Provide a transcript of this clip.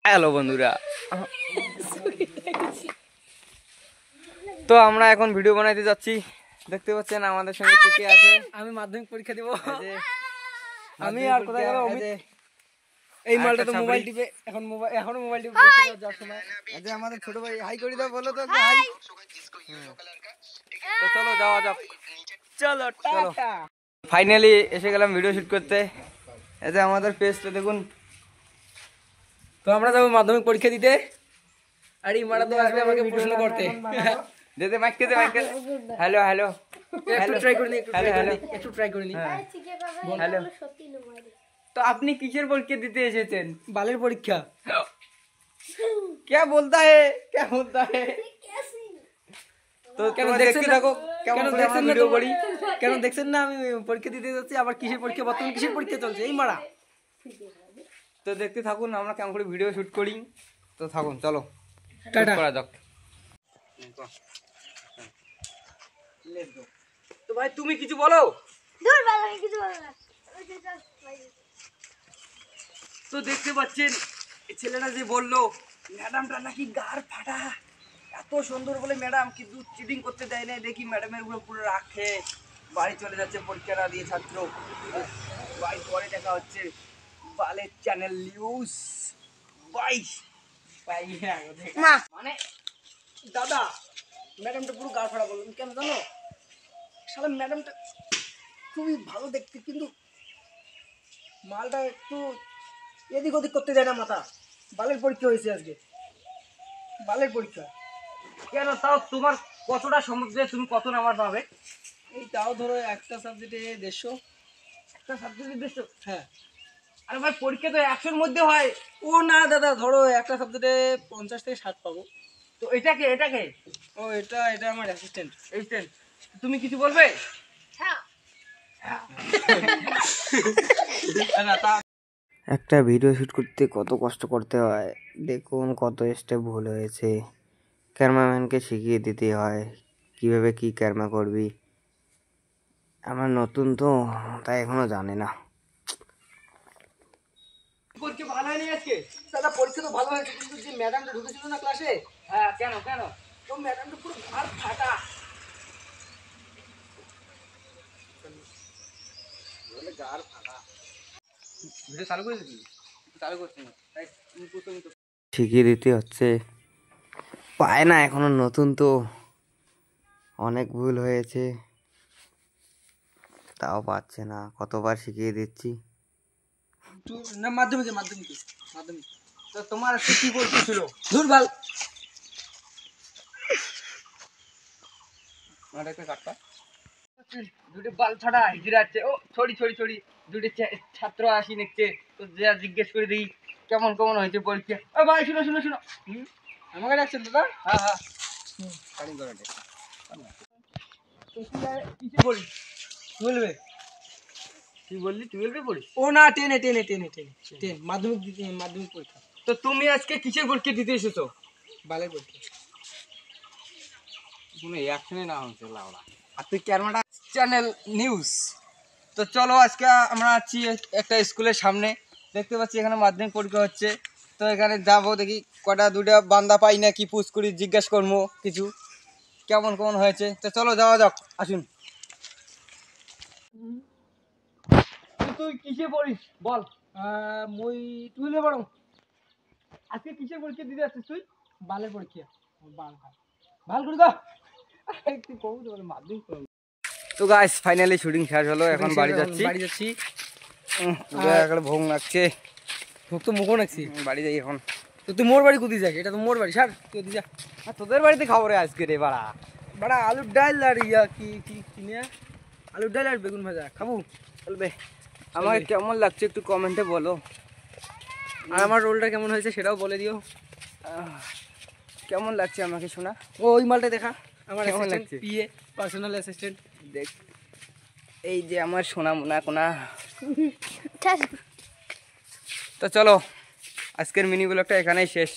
Hello বন্ধুরা, তো আমরা এখন ভিডিও বানাইতে যাচ্ছি। দেখতে পাচ্ছেন আমাদের সঙ্গে কে কে আছে। আমি মাধ্যমিক পরীক্ষা দেব। আমি আর কোথায় গেল এই মালটা তো মোবাইল টিপে এখনো মোবাইল টিপে পরীক্ষা যাওয়ার সময়। আজ আমাদের ছোট ভাই হাই করে দাও, বলো তো হাই। তো চলো যাওয়া যাক, চলো টাটা। ফাইনালি এসে গেলাম ভিডিও শুট করতে। এই যে আমাদের পেজটা দেখুন। তো আমরা যাবো মাধ্যমিক পরীক্ষা দিতে, আর এই মারা তো আসবে আমাকে প্রশ্ন করতে। যেতে মাইকে দে, মাইকে। হ্যালো হ্যালো, একটু ট্রাই করে নি, একটু ট্রাই করে নি। হ্যালো। তো আপনি কিসের পরীক্ষা দিতে এসেছেন? বালের পরীক্ষা। क्या बोलता है, क्या बोलता है? তো কেন তোমরা দেখছেন দেখতে না? থাকো কেমন করে আমরা ভিডিও করি। কেন দেখছেন না আমি পরীক্ষা দিতে যাচ্ছি? আবার কিসের পরীক্ষা, বর্তমানে কিসের পরীক্ষা চলছে এই মারা। তো দেখতে থাকুন আমরা কেমন করে ভিডিও শুট করি। তো থাকুন, চলো টাটা। করা যাক। তো ভাই তুমি কিছু বলো। তো দেখতে পাচ্ছেন এই ছেলেটা যে বললো ম্যাডামটা নাকি গার ফাটা, এত সুন্দর বলে ম্যাডাম কিন্তু চিটিং করতে দেয় না। দেখি ম্যাডামের উপরে পুরো রাখে বাড়ি চলে যাচ্ছে পরীক্ষা না দিয়ে ছাত্র। বাড়ি পরে দেখা হচ্ছে বালের চ্যানেল নিউজ। মানে দাদা ম্যাডামটা পুরো গার ফাটা বললেন কেন জানো? শালা ম্যাডামটা খুবই ভালো দেখতে, কিন্তু মালটা একটু এদিক ওদিক করতে দেয় না মাথা। বালের পরীক্ষা হয়েছে আজকে, বালের পরীক্ষা। কেন তাও তোমার কতটা সম্ভব যে তুমি কত নাম্বার পাবে? এই তাও ধরো একটা সাবজেক্টে 150। একটা সাবজেক্টের দেশ। হ্যাঁ। আরে ভাই পরীক্ষা তো 100-এর মধ্যে হয়। ও না দাদা, ধরো একটা সাবজেক্টে 50 থেকে 60 পাবো। তো এটাকে এটাকে ও এটা এটা আমার অ্যাসিস্ট্যান্ট। এইস্টেন, তুমি কিছু বলবে? হ্যাঁ। একটা ভিডিও শুট করতে কত কষ্ট করতে হয় দেখুন, কত স্টেপ ভুল হয়েছে। ক্যামেরাম্যানকে শিখিয়ে দিতে হয় কিভাবে কি ক্যামেরা করবি। আমার নতুন তো, তাই এখনো জানি না। পরীক্ষা ভালো হয়নি আজকে দাদা? পরীক্ষা তো ভালো হয়েছে, কিন্তু যে ম্যাডামটা ঢুকেছিল না ক্লাসে, হ্যাঁ, কেন কেন? তো ম্যাডামটা পুরো আর ফাটা। ভিডিও চালু করে দিবি? চালু করছি না, তাই প্রথম তো শিখিয়ে দিতে হচ্ছে। পায় না এখনো, নতুন তো, অনেক ভুল হয়েছে তাও পাচ্ছে না। কতবার শিখিয়ে দিচ্ছি। না মাধ্যমিকে মাধ্যমিকে মাধ্যমিক। তো তোমার কি বলতেছিল? ধুর ভাল। আমার একটা কাটটা দুটো বাল ছাড়া হিজড়াচ্ছে। ও ছড়ি ছড়ি ছড়ি দুটো ছাত্র আসি দেখছে। তো যা জিজ্ঞেস করে দিই কেমন কেমন হয়েছে পরীক্ষা। ও ভাই শুনো শুনো শুনো। আমাকে ডাকছেন দাদা? হ্যাঁ হ্যাঁ, কিছু বলিস বলবে? তুই বললি 12-এ পড়িস? ও না, টেনে টেনে টেনে টেনে টেন মাধ্যমিক মাধ্যমিক পরীক্ষা। তো তুমি আজকে কিসের পরীক্ষা দিতে এসেছো? বালের পরীক্ষা। কোনো অ্যাকশনে না হচ্ছে লাউড়া। আর তুই ক্যামেরা চ্যানেল নিউজ। তো চলো আজকে আমরা আছি একটা স্কুলের সামনে। দেখতে পাচ্ছি এখানে মাধ্যমিক পরীক্ষা হচ্ছে। তো এখানে যাবো, দেখি কটা দুটা বান্দা পাই না কি পুষ করি, জিজ্ঞাসা করবো কিছু কেমন কেমন হয়েছে। তো চলো যাওয়া যাক, আসুন। তুই কিসে পড়িস বল? মই টুয়েলভে পড়ো। আজকে কিসের পরীক্ষা দিতে যাচ্ছিস তুই? বালের পরীক্ষা। বাল ভাল ভাল করে দাও। একটু কম তো বলে মাধ্যমিক। তো গাইস ফাইনালি শুটিং শেষ হলো, এখন বাড়ি যাচ্ছি। বাড়ি যাচ্ছি। একটা ভোগ লাগছে, ভোগ তো মুখও নাকছি। বাড়ি যাই এখন। তো তুই মোর বাড়ি কোথায় যাক? এটা তো মোর বাড়ি, ছাড় তুই ওদিকে যা। আর তোদের বাড়িতে খাবো রে আজকে রে বাড়া। বাড়া আলুর ডাল আর ইয়া কি কি কিনে, আলুর ডাল আর বেগুন ভাজা খাবো। বলবে আমাকে কেমন লাগছে একটু কমেন্টে বলো। আর আমার রোলটা কেমন হয়েছে সেটাও বলে দিও। কেমন লাগছে আমাকে শোনা? ও ওই মালটা দেখা, আমার কেমন অ্যাসিস্ট্যান্ট লাগছে? PA, personal assistant. দেখ এই যে আমার সোনা মোনা কোনা। তো চলো আজকের মিনি ব্লগটা এখানেই শেষ।